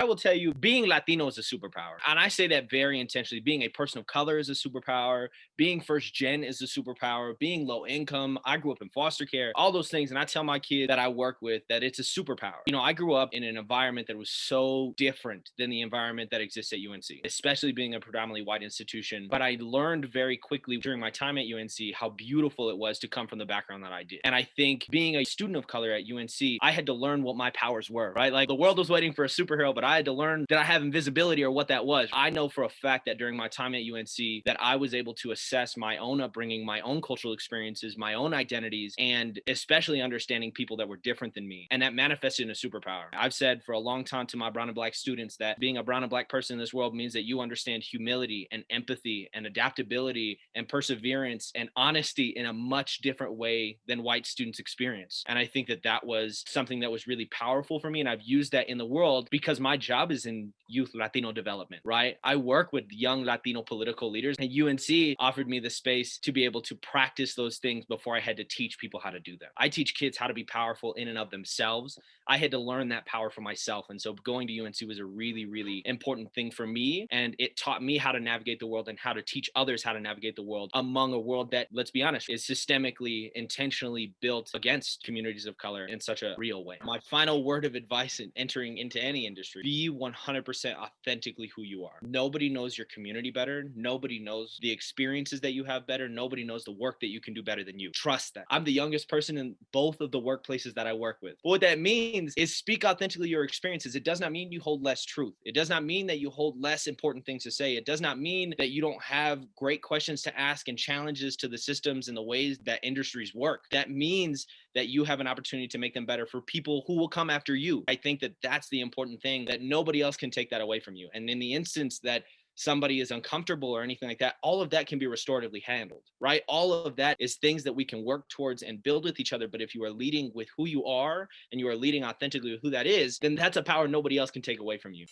I will tell you, being Latino is a superpower. And I say that very intentionally. Being a person of color is a superpower. Being first gen is a superpower. Being low income. I grew up in foster care, all those things. And I tell my kids that I work with that it's a superpower. You know, I grew up in an environment that was so different than the environment that exists at UNC, especially being a predominantly white institution. But I learned very quickly during my time at UNC how beautiful it was to come from the background that I did. And I think being a student of color at UNC, I had to learn what my powers were, right? Like the world was waiting for a superhero, but I had to learn that I have invisibility or what that was. I know for a fact that during my time at UNC that I was able to assess my own upbringing, my own cultural experiences, my own identities, and especially understanding people that were different than me. And that manifested in a superpower. I've said for a long time to my brown and black students that being a brown and black person in this world means that you understand humility and empathy and adaptability and perseverance and honesty in a much different way than white students experience. And I think that that was something that was really powerful for me. And I've used that in the world because my job is in youth Latino development, right? I work with young Latino political leaders, and UNC offered me the space to be able to practice those things before I had to teach people how to do them. I teach kids how to be powerful in and of themselves. I had to learn that power for myself. And so going to UNC was a really, really important thing for me. And it taught me how to navigate the world and how to teach others how to navigate the world among a world that, let's be honest, is systemically, intentionally built against communities of color in such a real way. My final word of advice in entering into any industry: be 100% authentically who you are. Nobody knows your community better. Nobody knows the experiences that you have better. Nobody knows the work that you can do better than you. Trust that. I'm the youngest person in both of the workplaces that I work with. But what that means is speak authentically your experiences. It does not mean you hold less truth. It does not mean that you hold less important things to say. It does not mean that you don't have great questions to ask and challenges to the systems and the ways that industries work. That means that you have an opportunity to make them better for people who will come after you. I think that that's the important thing, that nobody else can take that away from you. And in the instance that somebody is uncomfortable or anything like that, all of that can be restoratively handled, right? All of that is things that we can work towards and build with each other. But if you are leading with who you are and you are leading authentically with who that is, then that's a power nobody else can take away from you.